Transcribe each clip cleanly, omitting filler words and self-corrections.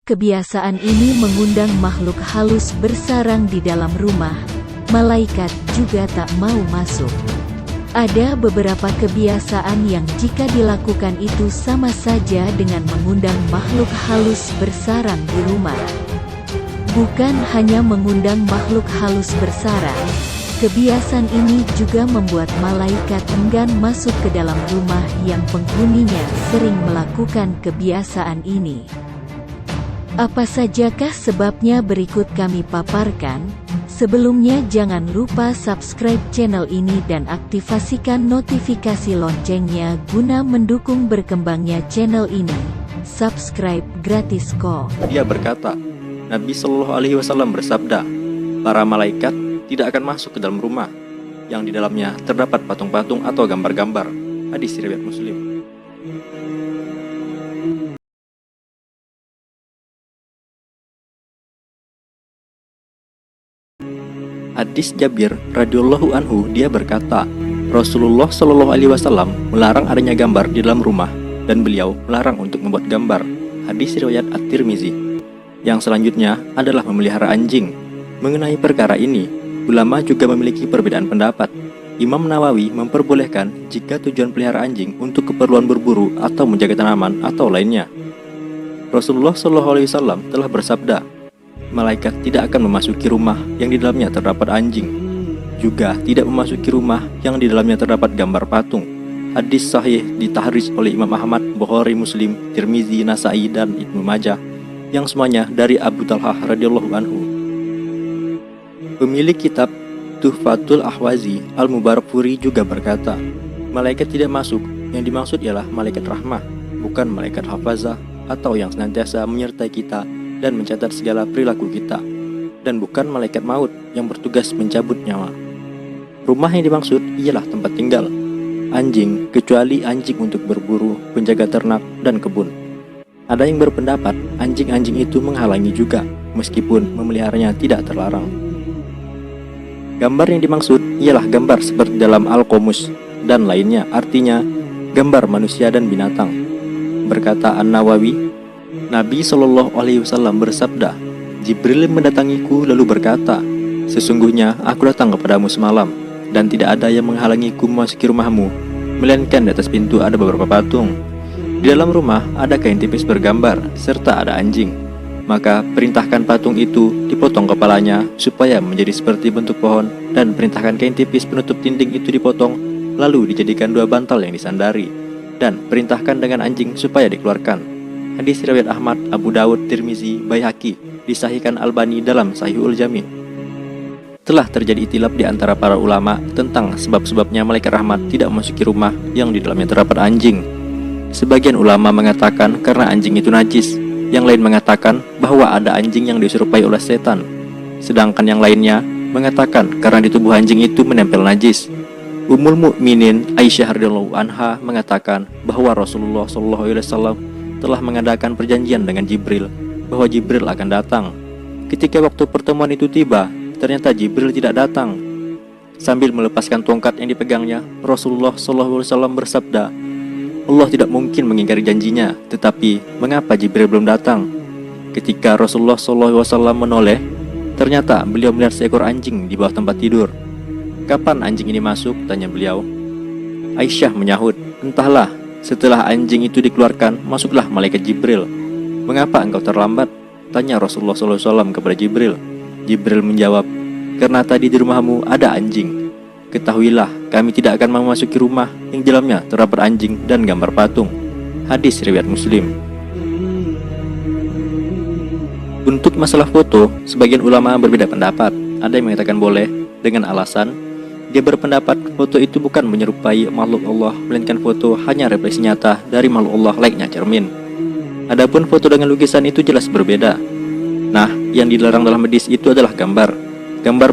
Kebiasaan ini mengundang makhluk halus bersarang di dalam rumah. Malaikat juga tak mau masuk. Ada beberapa kebiasaan yang jika dilakukan itu sama saja dengan mengundang makhluk halus bersarang di rumah. Bukan hanya mengundang makhluk halus bersarang, kebiasaan ini juga membuat malaikat enggan masuk ke dalam rumah yang penghuninya sering melakukan kebiasaan ini. Apa sajakah sebabnya berikut kami paparkan? Sebelumnya jangan lupa subscribe channel ini dan aktifasikan notifikasi loncengnya guna mendukung berkembangnya channel ini. Subscribe gratis kok. Dia berkata, Nabi Shallallahu Alaihi Wasallam bersabda, para malaikat tidak akan masuk ke dalam rumah yang di dalamnya terdapat patung-patung atau gambar-gambar. Hadis riwayat Muslim. Hadis Jabir radhiyallahu anhu, dia berkata, Rasulullah Shallallahu Alaihi Wasallam melarang adanya gambar di dalam rumah dan beliau melarang untuk membuat gambar. Hadis riwayat At-Tirmizi. Yang selanjutnya adalah memelihara anjing. Mengenai perkara ini, ulama juga memiliki perbedaan pendapat. Imam Nawawi memperbolehkan jika tujuan pelihara anjing untuk keperluan berburu atau menjaga tanaman atau lainnya. Rasulullah Shallallahu Alaihi Wasallam telah bersabda, malaikat tidak akan memasuki rumah yang di dalamnya terdapat anjing, juga tidak memasuki rumah yang di dalamnya terdapat gambar patung. Hadis sahih ditahrij oleh Imam Ahmad, Bukhari, Muslim, Tirmizi, Nasai, dan Ibnu Majah, yang semuanya dari Abu Talhah radhiyallahu anhu. Pemilik kitab Tuhfatul Ahwazi Al-Mubarakfuri juga berkata, malaikat tidak masuk, yang dimaksud ialah malaikat rahmah, bukan malaikat hafazah atau yang senantiasa menyertai kita dan mencatat segala perilaku kita, dan bukan malaikat maut yang bertugas mencabut nyawa. Rumah yang dimaksud ialah tempat tinggal anjing, kecuali anjing untuk berburu, penjaga ternak, dan kebun. Ada yang berpendapat anjing-anjing itu menghalangi juga, meskipun memeliharanya tidak terlarang. Gambar yang dimaksud ialah gambar seperti dalam Al-Qomus dan lainnya, artinya gambar manusia dan binatang. Berkata An-Nawawi, Nabi Shallallahu Alaihi Wasallam bersabda, Jibril mendatangiku lalu berkata, sesungguhnya aku datang kepadamu semalam, dan tidak ada yang menghalangiku memasuki rumahmu, melainkan di atas pintu ada beberapa patung. Di dalam rumah ada kain tipis bergambar, serta ada anjing. Maka perintahkan patung itu dipotong kepalanya supaya menjadi seperti bentuk pohon, dan perintahkan kain tipis penutup dinding itu dipotong, lalu dijadikan 2 bantal yang disandari, dan perintahkan dengan anjing supaya dikeluarkan. Hadis riwayat Ahmad, Abu Dawud, Tirmizi, Baihaqi, disahihkan Albani dalam Sahihul Jami'. Telah terjadi itilaf di antara para ulama tentang sebab-sebabnya malaikat rahmat tidak memasuki rumah yang di dalamnya terdapat anjing. Sebagian ulama mengatakan karena anjing itu najis, yang lain mengatakan bahwa ada anjing yang diserupai oleh setan, sedangkan yang lainnya mengatakan karena di tubuh anjing itu menempel najis. Ummul Mukminin Aisyah radhiyallahu anha mengatakan bahwa Rasulullah sallallahu alaihi wasallam telah mengadakan perjanjian dengan Jibril bahwa Jibril akan datang. Ketika waktu pertemuan itu tiba, ternyata Jibril tidak datang. Sambil melepaskan tongkat yang dipegangnya, Rasulullah SAW bersabda, Allah tidak mungkin mengingkari janjinya, tetapi mengapa Jibril belum datang? Ketika Rasulullah SAW menoleh, ternyata beliau melihat seekor anjing di bawah tempat tidur. Kapan anjing ini masuk? Tanya beliau. Aisyah menyahut, entahlah. Setelah anjing itu dikeluarkan, masuklah malaikat Jibril. Mengapa engkau terlambat? Tanya Rasulullah SAW kepada Jibril. Jibril menjawab, karena tadi di rumahmu ada anjing. Ketahuilah, kami tidak akan memasuki rumah yang di dalamnya terdapat anjing dan gambar patung. Hadis riwayat Muslim. Untuk masalah foto, sebagian ulama berbeda pendapat. Ada yang mengatakan boleh dengan alasan dia berpendapat foto itu bukan menyerupai makhluk Allah, melainkan foto hanya refleksi nyata dari makhluk Allah layaknya cermin. Adapun foto dengan lukisan itu jelas berbeda. Nah, yang dilarang dalam hadis itu adalah gambar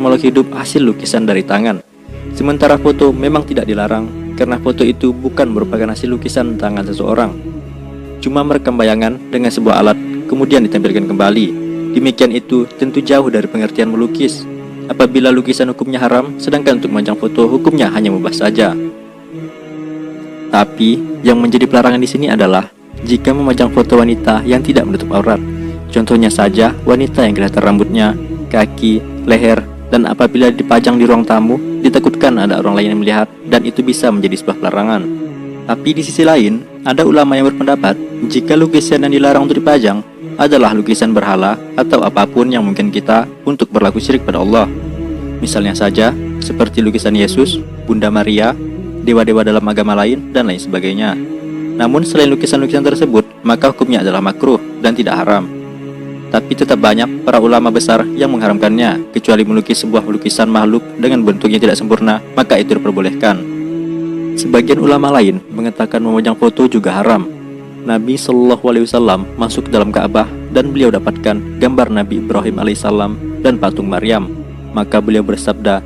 makhluk hidup hasil lukisan dari tangan. Sementara foto memang tidak dilarang, karena foto itu bukan merupakan hasil lukisan tangan seseorang, cuma merekam bayangan dengan sebuah alat, kemudian ditampilkan kembali. Demikian itu tentu jauh dari pengertian melukis. Apabila lukisan hukumnya haram, sedangkan untuk memajang foto hukumnya hanya mubah saja. Tapi yang menjadi pelarangan di sini adalah jika memajang foto wanita yang tidak menutup aurat. Contohnya saja wanita yang kelihatan rambutnya, kaki, leher, dan apabila dipajang di ruang tamu, ditakutkan ada orang lain yang melihat dan itu bisa menjadi sebuah larangan. Tapi di sisi lain, ada ulama yang berpendapat jika lukisan yang dilarang untuk dipajang adalah lukisan berhala atau apapun yang mungkin kita untuk berlaku syirik pada Allah. Misalnya saja, seperti lukisan Yesus, Bunda Maria, dewa-dewa dalam agama lain, dan lain sebagainya. Namun selain lukisan-lukisan tersebut, maka hukumnya adalah makruh dan tidak haram. Tapi tetap banyak para ulama besar yang mengharamkannya, kecuali melukis sebuah lukisan makhluk dengan bentuk yang tidak sempurna, maka itu diperbolehkan. Sebagian ulama lain mengatakan memajang foto juga haram. Nabi Shallallahu Alaihi Wasallam masuk ke dalam Ka'bah dan beliau dapatkan gambar Nabi Ibrahim alaihissalam dan patung Maryam. Maka beliau bersabda,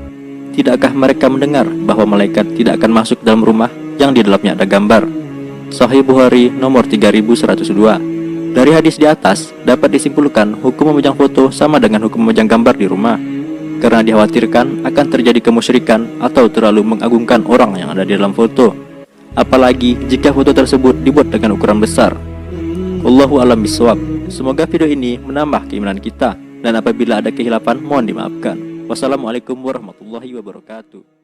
"Tidakkah mereka mendengar bahwa malaikat tidak akan masuk dalam rumah yang di dalamnya ada gambar?" Sahih Bukhari nomor 3102. Dari hadis di atas dapat disimpulkan hukum memajang foto sama dengan hukum memajang gambar di rumah, karena dikhawatirkan akan terjadi kemusyrikan atau terlalu mengagungkan orang yang ada di dalam foto, apalagi jika foto tersebut dibuat dengan ukuran besar. Wallahu a'lam bishawab. Semoga video ini menambah keimanan kita, dan apabila ada kehilafan mohon dimaafkan. Wassalamualaikum warahmatullahi wabarakatuh.